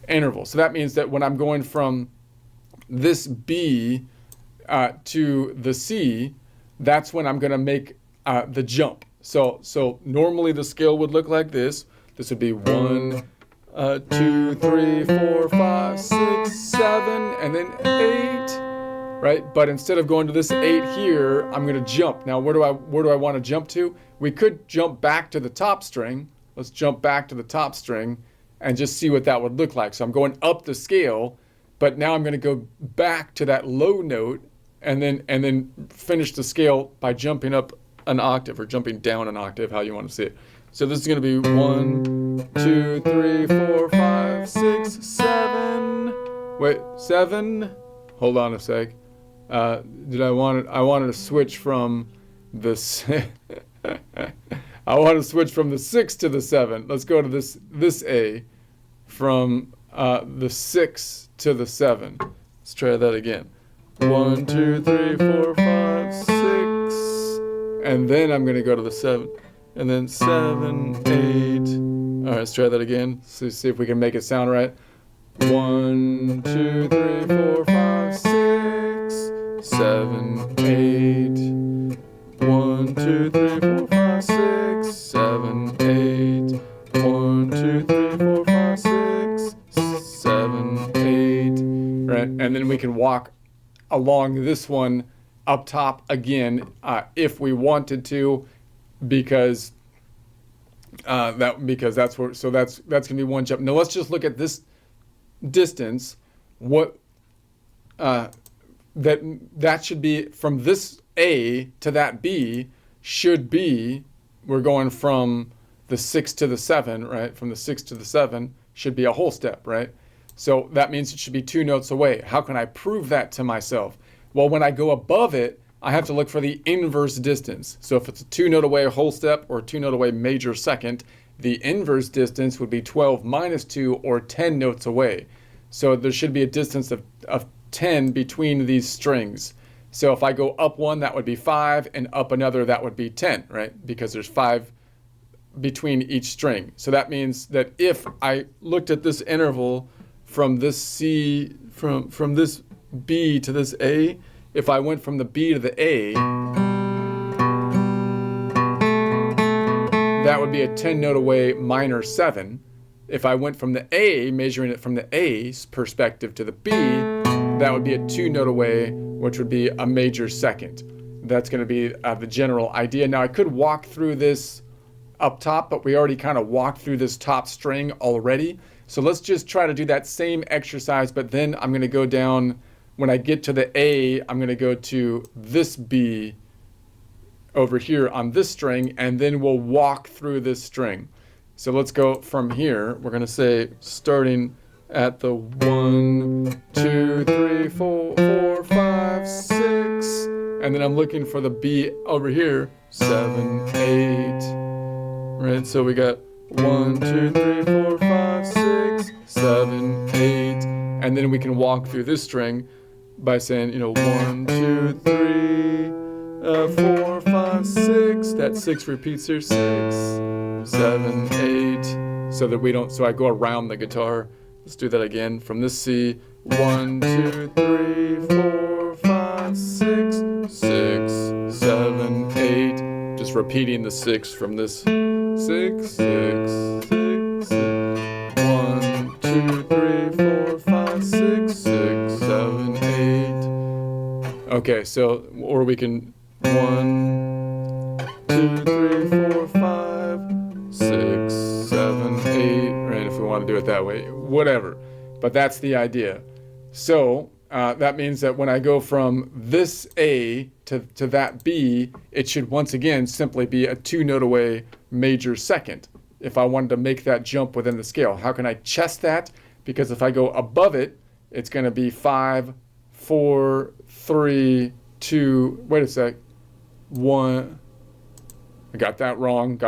interval. So that means that when I'm going from this B to the C, that's when I'm going to make the jump. So normally the scale would look like this. This would be 1, 2, 3, 4, 5, 6, 7, and then 8. Right? But instead of going to this 8 here, I'm going to jump. Now, where do I want to jump to? We could jump back to the top string. Let's jump back to the top string and just see what that would look like. So I'm going up the scale, but now I'm going to go back to that low note and then finish the scale by jumping up an octave or jumping down an octave, how you want to see it. So this is going to be 1, 2, 3, 4, 5, 6, 7. Wait, 7. Hold on a sec. I wanted to switch from this. I want to switch from the 6 to the 7. Let's go to this A, from the 6 to the 7. Let's try that again. 1, 2, 3, 4, 5, 6, and then I'm going to go to the 7, and then 7, 8. All right, let's try that again. So see if we can make it sound right. 1, 2, 3, 4, 5, 6, 7, 8. 1, 2, 3, 4, 5, 6, 7, 8. 1, 2, 3, 4, 5, 6, 7, 8. Right, and then we can walk along this one up top again if we wanted to, because that's where. So that's gonna be one jump. Now let's just look at this distance. What that should be from this A to that B should be, we're going from the 6 to the 7, right? From the 6 to the 7 should be a whole step, right? So that means it should be 2 notes away. How can I prove that to myself? Well, when I go above it, I have to look for the inverse distance. So if it's a 2 note away whole step or 2 note away major second, the inverse distance would be 12 minus 2 or 10 notes away. So there should be a distance of 10 between these strings. So if I go up 1, that would be 5, and up another, that would be 10, right? Because there's 5 between each string. So that means that if I looked at this interval from this C, from this B to this A, if I went from the B to the A, that would be a 10 note away minor 7. If I went from the A, measuring it from the A's perspective to the B, that would be a 2 note away, which would be a major second. That's going to be the general idea. Now I could walk through this up top, but we already kind of walked through this top string already. So let's just try to do that same exercise, but then I'm going to go down. When I get to the A, I'm going to go to this B over here on this string, and then we'll walk through this string. So let's go from here. We're going to say, starting at the 1, 2, 3, 4, 5, 6, and then I'm looking for the B over here, 7, 8. Right, so we got 1, 2, 3, 4, 5, 6, 7, 8, and then we can walk through this string by saying, 1, 2, 3, 4, 5, 6. That 6 repeats here, 6, 7, 8, so that we don't. So I go around the guitar. Let's do that again. From this C, 1, 2, 3, 4, 5, 6, 6, 7, 8. Just repeating the 6 from this 6, 6, 6, 6. 1, 2, 3, 4, 5, 6, 6, 7, 8. Okay, so, or we can 1, 2, 3, 4, 5, 6, 7, 8. Right, if we want to do it that way, whatever. But that's the idea. So that means that when I go from this A to that B, it should once again simply be a 2 note away major second if I wanted to make that jump within the scale. How can I chest that? Because if I go above it, it's going to be 5, 4, 3, 2, wait a sec, 1. I got that wrong.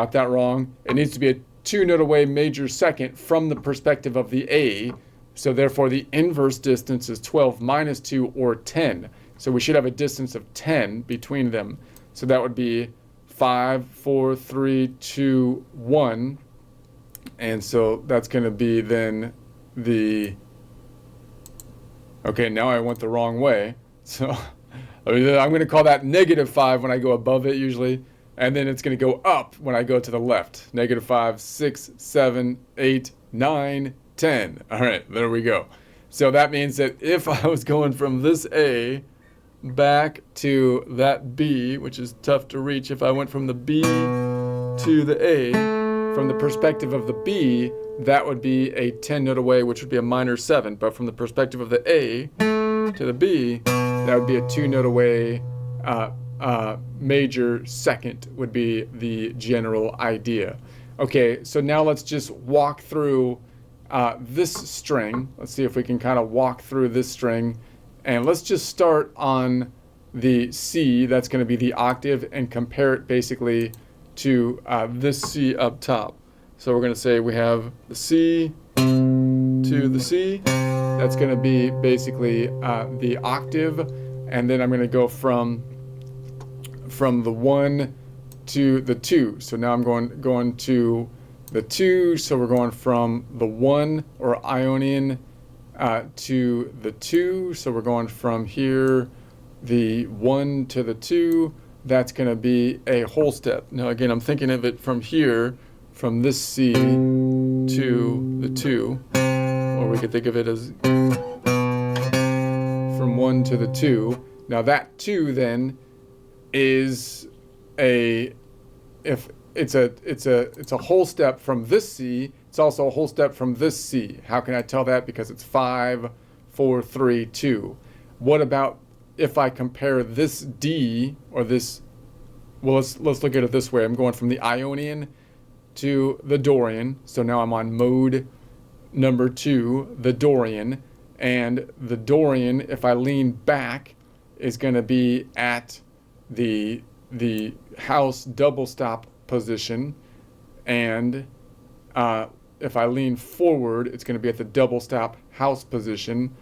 It needs to be a 2 note away major second from the perspective of the A. So therefore the inverse distance is 12 minus 2 or 10. So we should have a distance of 10 between them. So that would be 5, 4, 3, 2, 1. And so that's going to be then the, okay, now I went the wrong way. So I'm going to call that -5 when I go above it usually. And then it's going to go up when I go to the left. -5, 6, 7, 8, 9, 10. All right, there we go. So that means that if I was going from this A back to that B, which is tough to reach, if I went from the B to the A, from the perspective of the B, that would be a 10 note away, which would be a minor 7. But from the perspective of the A to the B, that would be a 2 note away. Major second would be the general idea. Okay, so now let's just walk through this string. Let's see if we can kind of walk through this string. And let's just start on the C, that's going to be the octave, and compare it basically to this C up top. So we're going to say we have the C to the C. That's going to be basically the octave. And then I'm going to go from the 1 to the 2. So now I'm going to the 2. So we're going from the 1 or Ionian to the 2. So we're going from here, the 1 to the 2. That's going to be a whole step. Now again, I'm thinking of it from here, from this C to the 2. Or we could think of it as from 1 to the 2. Now that 2 then is a, if it's a whole step from this C, it's also a whole step from this C. How can I tell that? Because it's 5, 4, 3, 2. What about if I compare this D or this, well, let's look at it this way. I'm going from the Ionian to the Dorian. So now I'm on mode number 2, the Dorian. And the Dorian, if I lean back, is going to be at the house double stop position, and if I lean forward, it's going to be at the double stop house position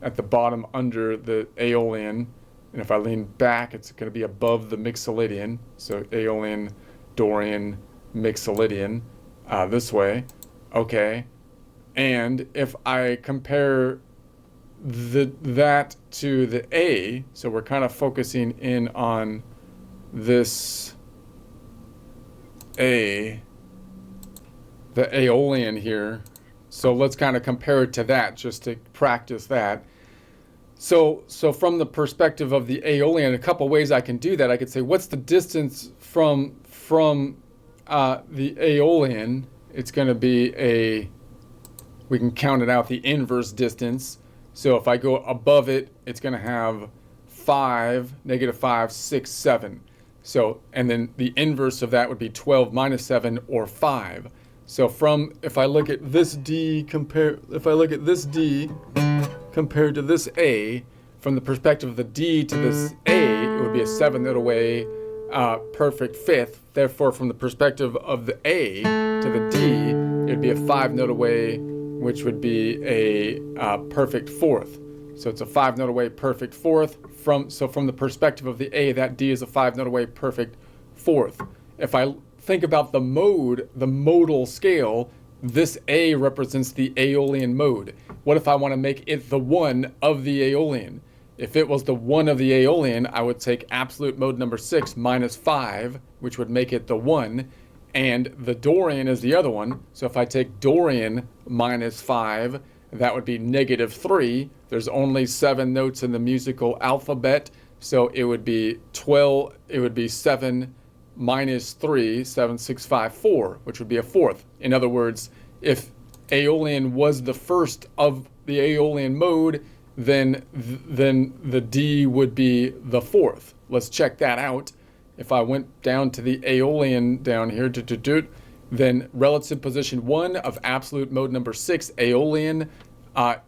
at the bottom under the Aeolian, and if I lean back, it's going to be above the Mixolydian. So Aeolian, Dorian, Mixolydian, this way. Okay, and if I compare that to the A, so we're kind of focusing in on this A, the Aeolian here. So let's kind of compare it to that just to practice that. So from the perspective of the Aeolian, a couple ways I can do that. I could say, what's the distance from the Aeolian? It's going to be we can count it out, the inverse distance. So if I go above it, it's going to have 5, -5, 6, 7. So, and then the inverse of that would be 12 minus 7 or 5. So if I look at this D compared to this A, from the perspective of the D to this A, it would be a 7 note away perfect fifth. Therefore, from the perspective of the A to the D, it would be a 5 note away, which would be a perfect fourth. So it's a 5 note away perfect fourth. So from the perspective of the A, that D is a 5 note away perfect fourth. If I think about the modal scale, this A represents the Aeolian mode. What if I want to make it the 1 of the Aeolian? If it was the 1 of the Aeolian, I would take absolute mode number 6 minus 5, which would make it the 1. And the Dorian is the other one. So if I take Dorian minus 5, that would be -3. There's only 7 notes in the musical alphabet. So it would be 7 minus 3, 7, 6, 5, 4, which would be a fourth. In other words, if Aeolian was the first of the Aeolian mode, then the D would be the fourth. Let's check that out. If I went down to the Aeolian down here, then relative position 1 of absolute mode number 6, Aeolian,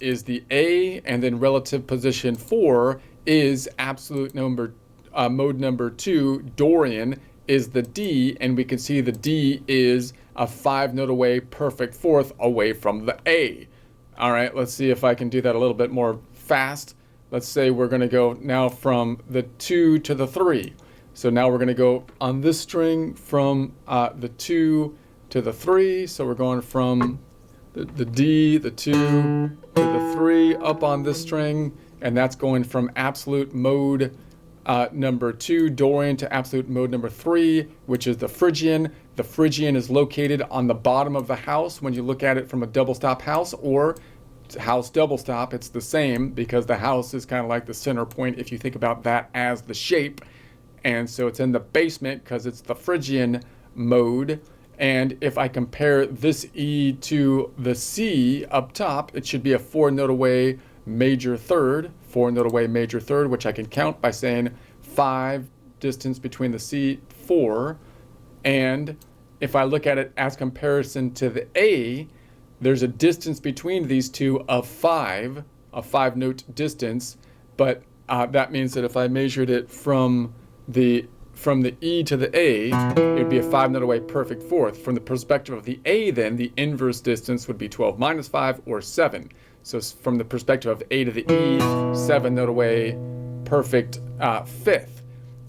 is the A, and then relative position 4 is absolute mode number 2, Dorian, is the D, and we can see the D is a 5 note away perfect fourth away from the A. All right, let's see if I can do that a little bit more fast. Let's say we're going to go now from the 2 to the 3. So now we're going to go on this string from the 2 to the 3. So we're going from the D, the 2, to the 3 up on this string, and that's going from absolute mode number 2 Dorian to absolute mode number 3, which is the Phrygian. The Phrygian is located on the bottom of the house when you look at it from a double stop house or house double stop. It's the same because the house is kind of like the center point if you think about that as the shape. And so it's in the basement because it's the Phrygian mode. And if I compare this E to the C up top, it should be a 4-note away major third, 4-note away major third, which I can count by saying 5 distance between the C, 4. And if I look at it as comparison to the A, there's a distance between these two of 5, a 5-note distance. But that means that if I measured it from the E to the A, it would be a 5-note away perfect fourth. From the perspective of the A, then, the inverse distance would be 12 minus 5, or 7. So from the perspective of A to the E, 7-note away perfect fifth.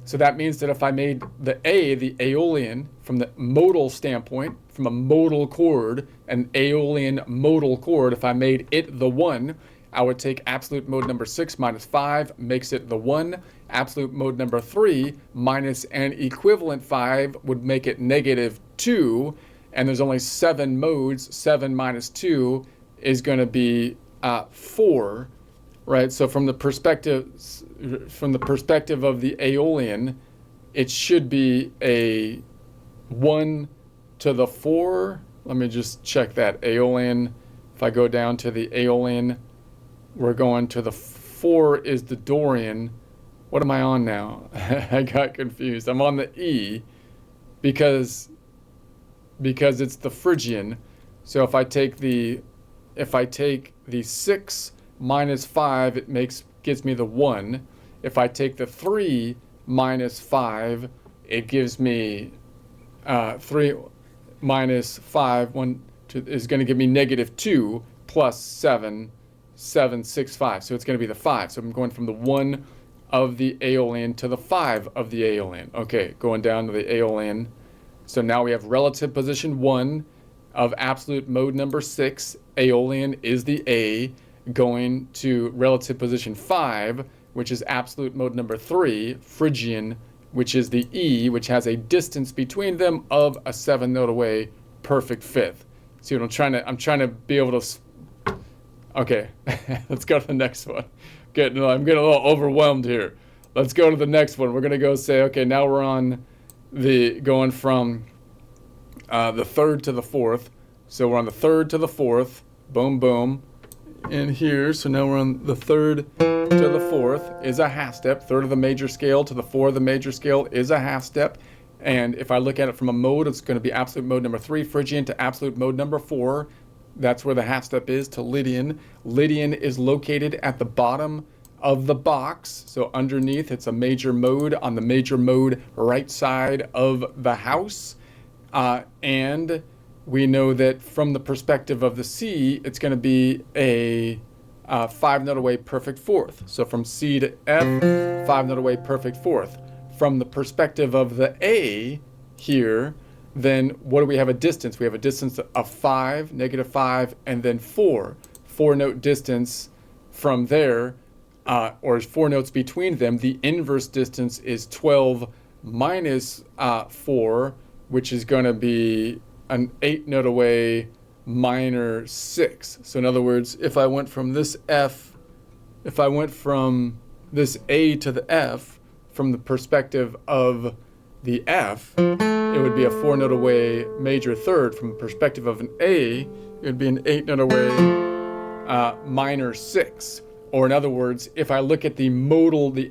So that means that if I made the A, the Aeolian, from the modal standpoint, from a modal chord, an Aeolian modal chord, if I made it the 1, I would take absolute mode number 6 minus 5, makes it the 1. Absolute mode number 3 minus an equivalent 5 would make it negative 2. And there's only 7 modes. 7 minus 2 is going to be 4, right? So from the perspective of the Aeolian, it should be a 1 to the 4. Let me just check that. Aeolian, if I go down to the Aeolian, we're going to the 4 is the Dorian. What am I on now? I got confused. I'm on the E because it's the Phrygian. So if I take the 6 minus 5, it gives me the 1. If I take the 3 minus 5, it gives me 3 minus 5 is going to give me negative 2 plus 7, 6, 5. So it's going to be the 5. So I'm going from the 1 of the Aeolian to the 5 of the Aeolian. Okay, going down to the Aeolian. So now we have relative position 1 of absolute mode number 6. Aeolian is the A, going to relative position 5, which is absolute mode number 3. Phrygian, which is the E, which has a distance between them of a 7-note away perfect fifth. See what I'm trying to be able to. Okay, let's go to the next one. I'm getting a little overwhelmed here. Let's go to the next one. We're going to go say, okay, now we're on going from the 3rd to the 4th. So we're on the 3rd to the 4th. Boom, boom. In here, so now we're on the 3rd to the 4th is a half step. 3rd of the major scale to the 4th of the major scale is a half step. And if I look at it from a mode, it's going to be absolute mode number 3, Phrygian, to absolute mode number 4. That's where the half step is, to Lydian. Lydian is located at the bottom of the box. So underneath, it's a major mode on the major mode right side of the house. And we know that from the perspective of the C, it's going to be a 5-note away perfect fourth. So from C to F, 5-note away perfect fourth. From the perspective of the A here, then what do we have a distance? We have a distance of 5, negative 5, and then 4. 4-note distance from there, or 4 notes between them. The inverse distance is 12 minus 4, which is going to be an 8-note away minor 6. So in other words, if I went from this F, if I went from this A to the F, from the perspective of the F, it would be a 4-note away major third. From the perspective of an A, it would be an 8-note away minor 6. Or in other words, if I look at the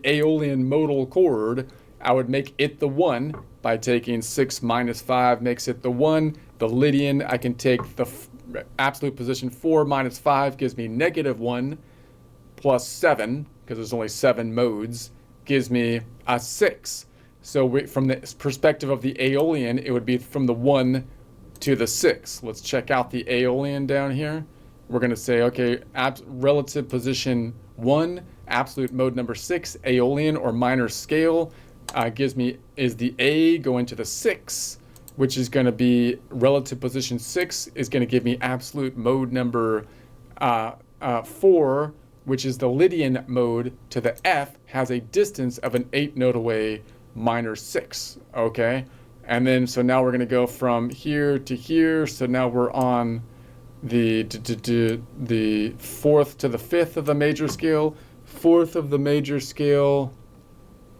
Aeolian modal chord, I would make it the 1 by taking 6 minus 5 makes it the 1. The Lydian, I can take the absolute position 4 minus 5 gives me negative 1 plus 7, because there's only 7 modes, gives me a 6. So from the perspective of the Aeolian, it would be from the 1 to the 6. Let's check out the Aeolian down here. We're going to say, okay, relative position 1, absolute mode number 6, Aeolian or minor scale, is the A going to the 6, which is going to be relative position 6, is going to give me absolute mode number 4, which is the Lydian mode, to the F, has a distance of an 8 note away minor 6. Okay, and then so now we're going to go from here to here. So now we're on the 4th to the 5th of the major scale, 4th of the major scale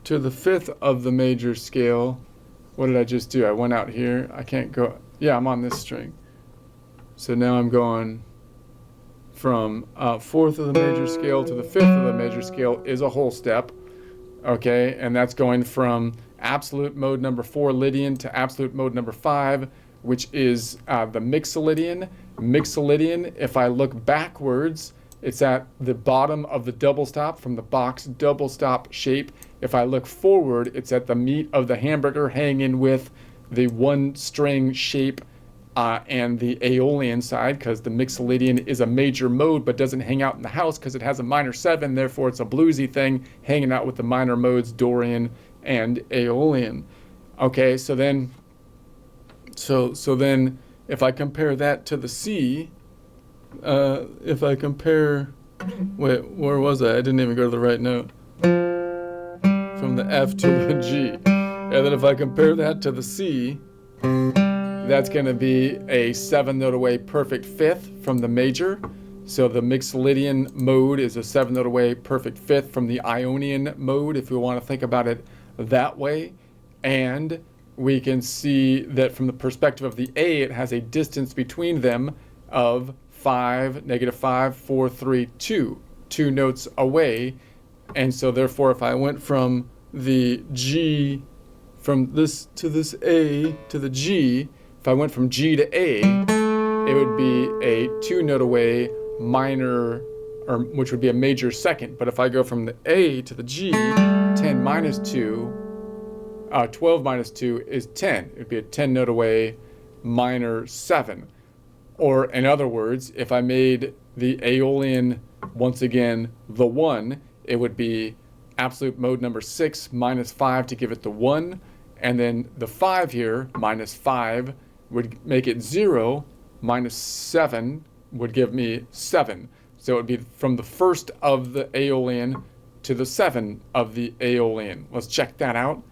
to the 5th of the major scale. What did I just do? I went out here. I can't go. Yeah, I'm on this string. So now I'm going from 4th of the major scale to the 5th of the major scale is a whole step. Okay, and that's going from absolute mode number 4 Lydian to absolute mode number 5, which is the Mixolydian. Mixolydian, if I look backwards, it's at the bottom of the double stop from the box double stop shape. If I look forward, it's at the meat of the hamburger hanging with the one string shape and the Aeolian side, because the Mixolydian is a major mode but doesn't hang out in the house because it has a minor 7, therefore it's a bluesy thing hanging out with the minor modes Dorian and Aeolian. Okay, so then if I compare that to the C, if I compare, wait, where was I? I didn't even go to the right note. From the F to the G. And then if I compare that to the C, that's going to be a 7 note away perfect 5th from the major. So the Mixolydian mode is a 7 note away perfect 5th from the Ionian mode, if we want to think about it that way. And we can see that from the perspective of the A, it has a distance between them of 5, -5, 4, 3, 2. 2 notes away. And so therefore, if I went from the G, from this to this A to the G, if I went from G to A, it would be a 2 note away minor, or which would be a major 2nd. But if I go from the A to the G, 10 minus 2, 12 minus 2 is 10. It would be a 10 note away minor 7. Or in other words, if I made the Aeolian, once again, the 1, it would be absolute mode number 6 minus 5 to give it the 1. And then the 5 here, minus 5, would make it 0. Minus 7 would give me 7. So it would be from the 1st of the Aeolian to the 7 of the Aeolian. Let's check that out.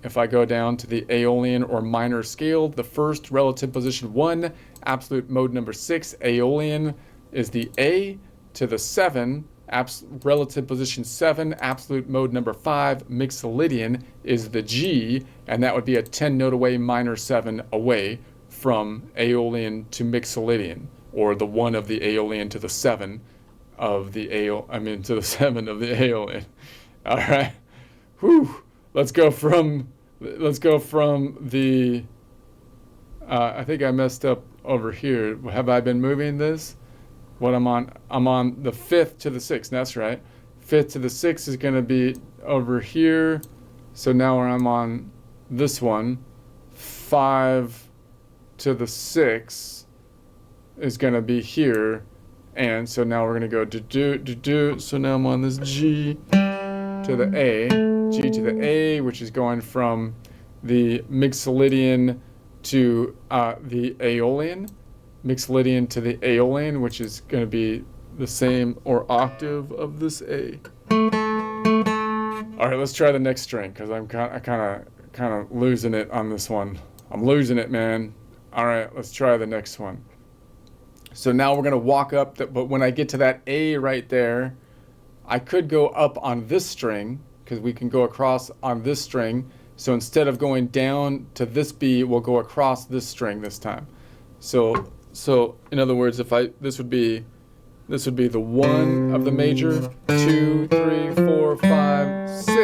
If I go down to the Aeolian or minor scale, the first relative position 1, absolute mode number 6, Aeolian is the A, to the 7, relative position 7, absolute mode number 5, Mixolydian is the G, and that would be a 10 note away minor 7 away from Aeolian to Mixolydian, or the 1 of the Aeolian to the 7 of the to the 7 of the Aeolian. All right. Whew. Let's go from the, I think I messed up over here. Have I been moving this? What I'm on the 5th to the 6th, that's right. 5th to the 6th is going to be over here. So now I'm on this one. 5 to the 6 is going to be here. And so now we're going to go do. So now I'm on this G to the A. G to the A, which is going from the Mixolydian to the Aeolian. Mixolydian to the Aeolian, which is going to be the same or octave of this A. All right, let's try the next string because I'm kind of losing it on this one. I'm losing it, man. All right, let's try the next one. So now we're going to walk up, but when I get to that A right there, I could go up on this string because we can go across on this string. So instead of going down to this B, we'll go across this string this time. So in other words, this would be the 1 of the major, 2, 3, 4, 5, 6,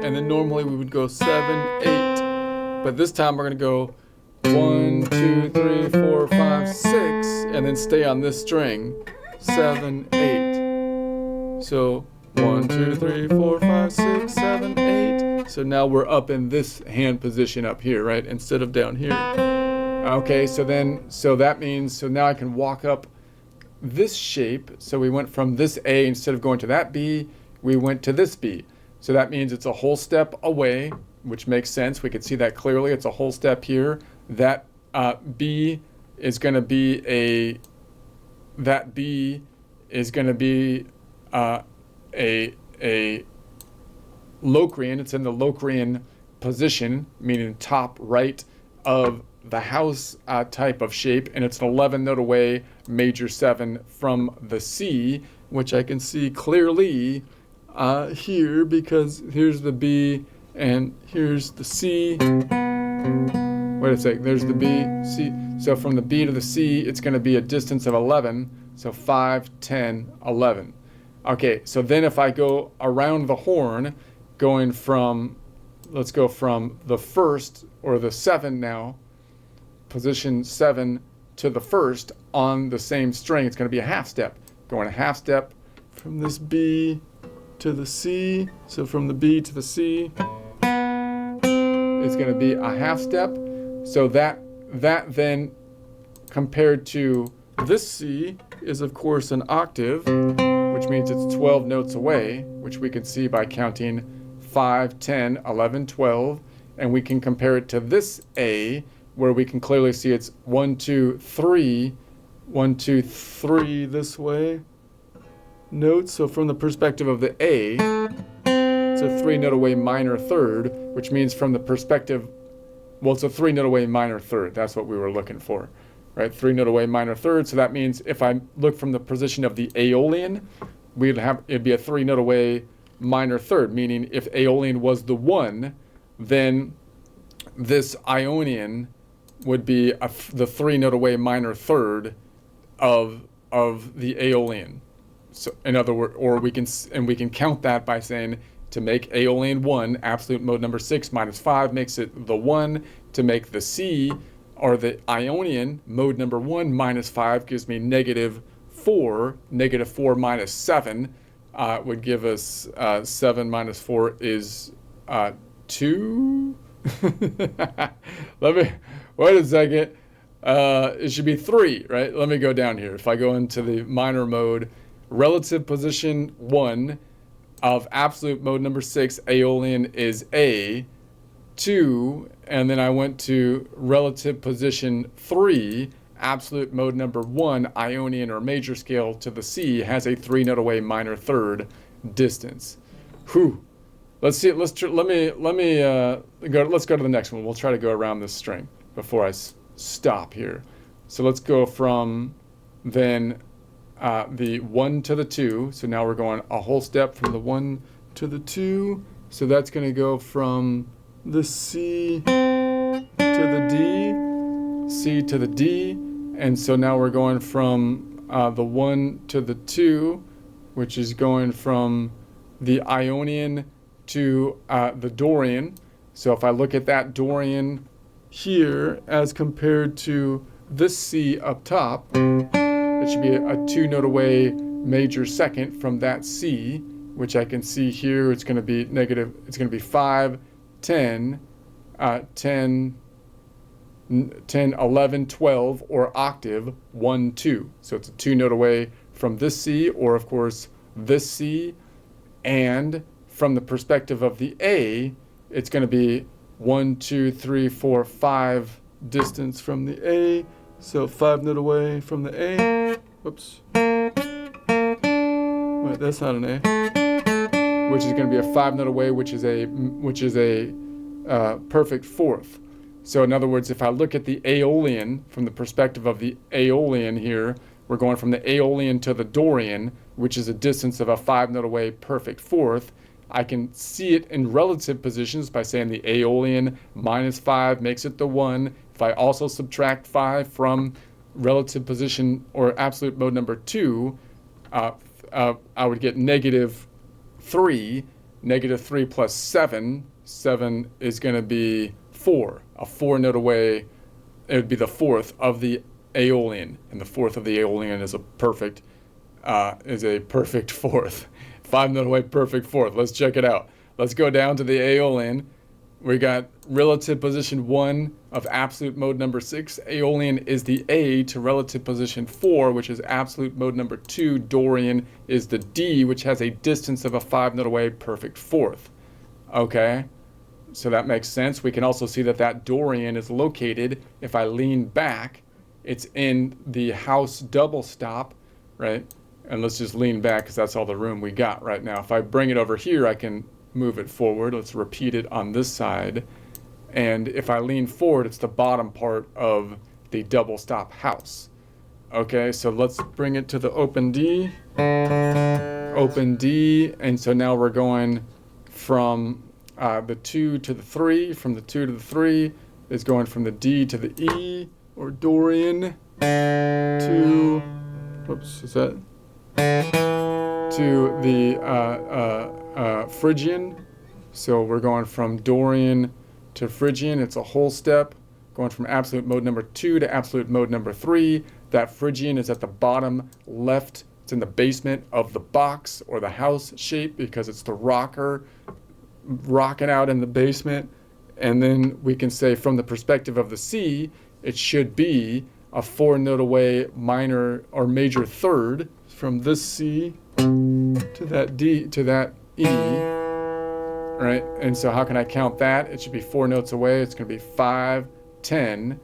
and then normally we would go 7, 8. But this time we're going to go 1, 2, 3, 4, 5, 6, and then stay on this string, 7, 8. So 1, 2, 3, 4, 5, 6, 7, 8. So now we're up in this hand position up here, right? Instead of down here. Okay, so that means now I can walk up this shape. So we went from this A, instead of going to that B, we went to this B. So that means it's a whole step away, which makes sense. We can see that clearly. It's a whole step here. that B is going to be a a Locrian. It's in the Locrian position, meaning top right of the house type of shape, and it's an 11 note away, major 7 from the C, which I can see clearly here, because here's the B and here's the C. Wait a sec, there's the B, C. So from the B to the C, it's going to be a distance of 11. So 5, 10, 11. Okay, so then if I go around the horn, going from, let's go from the first, or the 7 now, position 7 to the first on the same string, it's going to be a half step. Going a half step from this B to the C. So from the B to the C, it's going to be a half step. So that then compared to this C is of course an octave, which means it's 12 notes away, which we can see by counting 5, 10, 11, 12. And we can compare it to this A, where we can clearly see it's 1, 2, 3, 1, 2, 3 this way notes. So from the perspective of the A, it's a 3 note away minor third, which means from the perspective, well, it's a 3 note away minor third. That's what we were looking for, right? 3 note away minor third. So that means if I look from the position of the Aeolian, it'd be a 3 note away minor third, meaning if Aeolian was the 1, then this Ionian would be the 3 note away minor third of the Aeolian. So in other words, or we can count that by saying, to make Aeolian 1, absolute mode number 6 minus 5 makes it the 1. To make the C, or the Ionian, mode number 1 minus 5 gives me negative 4. Negative 4 minus 7 would give us 7 minus 4 is 2. Wait a second. It should be 3, right? Let me go down here. If I go into the minor mode, relative position 1 of absolute mode number 6, Aeolian is A, 2, and then I went to relative position 3, absolute mode number 1, Ionian or major scale to the C, has a 3 note away minor third distance. Whew. Let's see. Let's go to the next one. We'll try to go around this string before I stop here. So let's go from then the 1 to the 2. So now we're going a whole step from the 1 to the 2. So that's going to go from the C to the D, C to the D. And so now we're going from the 1 to the 2, which is going from the Ionian to the Dorian. So if I look at that Dorian here as compared to this C up top, it should be a 2 note away major second from that C, which I can see here. It's going to be negative. It's going to be 5, 10, 10, 11, 12, or octave 1, 2. So it's a 2 note away from this C, or of course this C. And from the perspective of the A, it's going to be 1, 2, 3, 4, 5 distance from the A. So 5 note away from the A. Whoops. Wait, that's not an A. Which is going to be a 5 note away, which is a perfect fourth. So in other words, if I look at the Aeolian from the perspective of the Aeolian here, we're going from the Aeolian to the Dorian, which is a distance of a 5 note away perfect fourth. I can see it in relative positions by saying the Aeolian minus 5 makes it the 1. If I also subtract 5 from relative position or absolute mode number 2, I would get negative 3. Negative 3 plus 7. 7 is going to be 4. A 4 note away, it would be the fourth of the Aeolian. And the fourth of the Aeolian is a perfect fourth. 5 note away perfect fourth. Let's check it out. Let's go down to the Aeolian. We got relative position 1 of absolute mode number 6. Aeolian is the A to relative position 4, which is absolute mode number 2. Dorian is the D, which has a distance of a 5 note away perfect fourth. Okay? So that makes sense. We can also see that that Dorian is located, if I lean back, it's in the house double stop, right? And let's just lean back because that's all the room we got right now. If I bring it over here, I can move it forward. Let's repeat it on this side. And if I lean forward, it's the bottom part of the double stop house. Okay, so let's bring it to the open D. Open D, and so now we're going from the 2 to the 3. From the 2 to the 3 is going from the D to the E, or Dorian, to, whoops, is that? To the Phrygian. So we're going from Dorian to Phrygian. It's a whole step, going from absolute mode number 2 to absolute mode number 3. That Phrygian is at the bottom left. It's in the basement of the box or the house shape because it's the rocker rocking out in the basement. And then we can say from the perspective of the C, it should be a 4-note away minor or major third from this C to that D to that E, right? And so how can I count that? It should be 4 notes away. It's going to be 5, 10,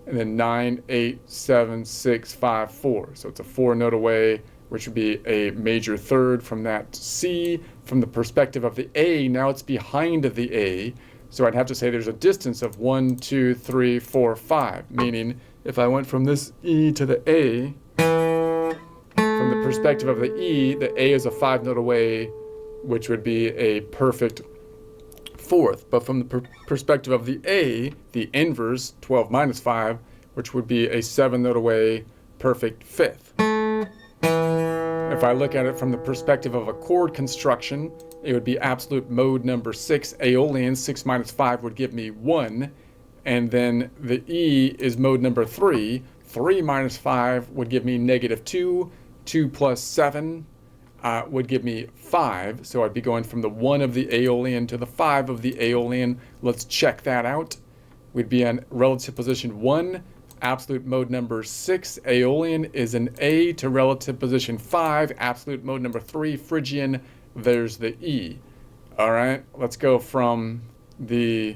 and then 9, 8, 7, 6, 5, 4. So it's a 4-note away, which would be a major third from that C. From the perspective of the A, now it's behind the A. So I'd have to say there's a distance of 1, 2, 3, 4, 5, meaning if I went from this E to the A, from the perspective of the A is a 5-note away, which would be a perfect fourth. But from the perspective of the A, the inverse, 12 minus 5, which would be a 7-note away, perfect fifth. If I look at it from the perspective of a chord construction, it would be absolute mode number 6, Aeolian. 6 minus 5 would give me 1. And then the E is mode number 3. 3 minus 5 would give me negative 2. 2 plus 7 would give me 5. So I'd be going from the 1 of the Aeolian to the 5 of the Aeolian. Let's check that out. We'd be on relative position 1. Absolute mode number 6, Aeolian, is an A to relative position 5. Absolute mode number 3, Phrygian, there's the E. All right, let's go from the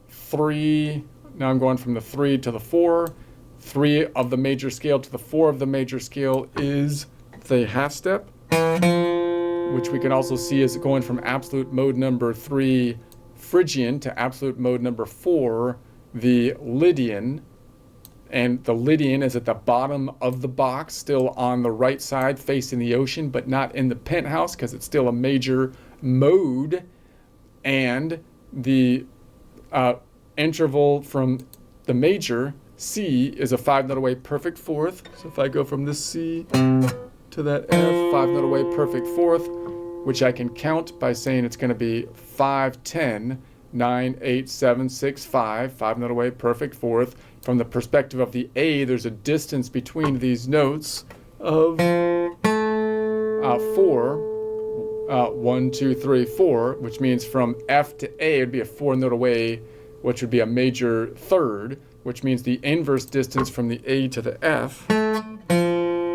3. Now I'm going from the 3 to the 4. 3 of the major scale to the 4 of the major scale is the half step, which we can also see as going from absolute mode number 3, Phrygian, to absolute mode number 4, the Lydian. And the Lydian is at the bottom of the box, still on the right side facing the ocean, but not in the penthouse because it's still a major mode. And the interval from the major, C, is a 5-note away perfect fourth. So if I go from this C to that F, 5-note away perfect fourth, which I can count by saying it's going to be 5, 10, 9, 8, 7, 6, 5, 5-note away perfect fourth. From the perspective of the A, there's a distance between these notes of 4, 1, 2, 3, 4, which means from F to A, it would be a 4-note away, which would be a major third, which means the inverse distance from the A to the F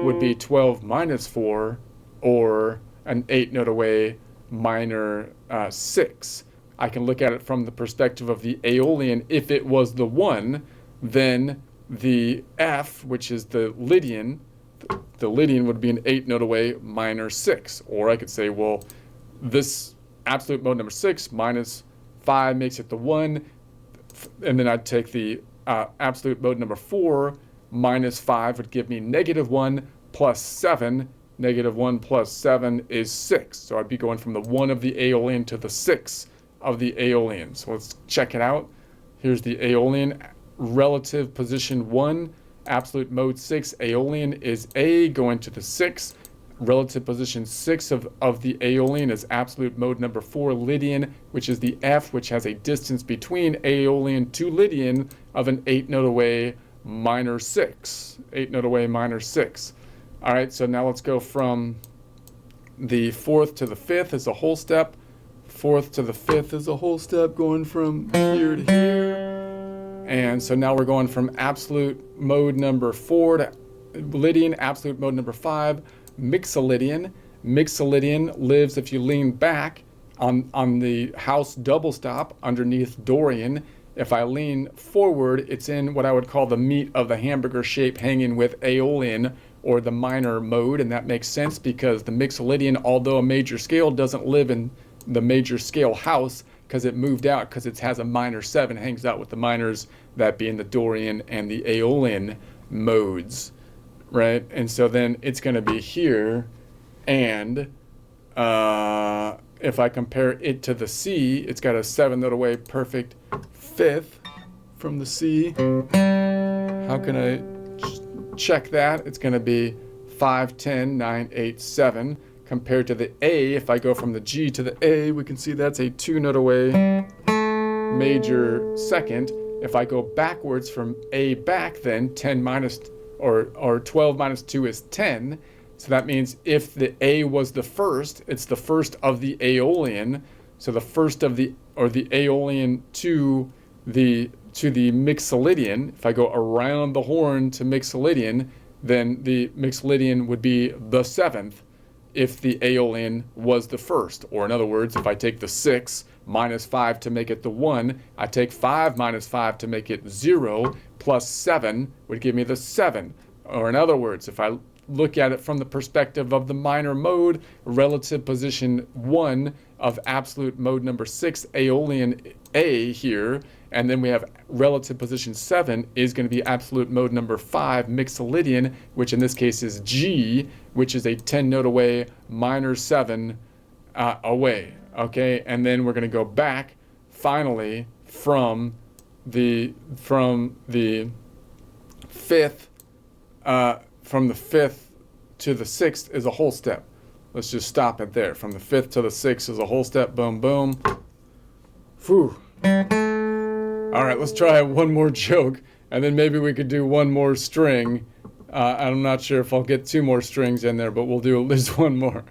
would be 12 minus 4, or an 8-note away minor 6. I can look at it from the perspective of the Aeolian. If it was the 1, then the F, which is the Lydian would be an 8-note away minor 6. Or I could say, well, this absolute mode number 6 minus 5 makes it the 1. And then I'd take the absolute mode number 4 minus 5 would give me negative 1 plus 7. Negative 1 plus 7 is 6. So I'd be going from the 1 of the Aeolian to the 6 of the Aeolian. So let's check it out. Here's the Aeolian. Relative position 1, absolute mode 6, Aeolian is A, going to the 6. Relative position 6 of the Aeolian is absolute mode number 4, Lydian, which is the F, which has a distance between Aeolian to Lydian of an 8-note away minor 6. 8-note away minor 6. All right, so now let's go from the 4th to the 5th is a whole step. 4th to the 5th is a whole step, going from here to here. And so now we're going from absolute mode number 4 to Lydian, absolute mode number 5, Mixolydian. Mixolydian lives, if you lean back, on the house double stop underneath Dorian. If I lean forward, it's in what I would call the meat of the hamburger shape, hanging with Aeolian, or the minor mode, and that makes sense because the Mixolydian, although a major scale, doesn't live in the major scale house because it moved out, because it has a minor 7, hangs out with the minors, that being the Dorian and the Aeolian modes, right? And so then it's going to be here, and if I compare it to the C, it's got a 7 note away perfect 5th from the C. How can I check that? It's going to be 5, 10, 9, 8, 7. Compared to the A, if I go from the G to the A, we can see that's a 2 note away major second. If I go backwards from A back, then 10 minus, or 12 minus 2 is 10. So that means if the A was the first, it's the first of the Aeolian. So the first of the, or the Aeolian to the Mixolydian. If I go around the horn to Mixolydian, then the Mixolydian would be the 7th if the Aeolian was the first. Or in other words, if I take the 6 minus 5 to make it the 1, I take 5 minus 5 to make it 0, plus 7 would give me the 7. Or in other words, if I look at it from the perspective of the minor mode, relative position 1 of absolute mode number 6, Aeolian A here, and then we have relative position 7 is going to be absolute mode number 5, Mixolydian, which in this case is G, which is a 10 note away, minor 7 away. Okay, and then we're going to go back finally from the 5th to the 6th is a whole step. Let's just stop it there. From the 5th to the 6th is a whole step. Boom, boom. Phew. All right, let's try one more joke, and then maybe we could do one more string. I'm not sure if I'll get 2 more strings in there, but we'll do at least one more.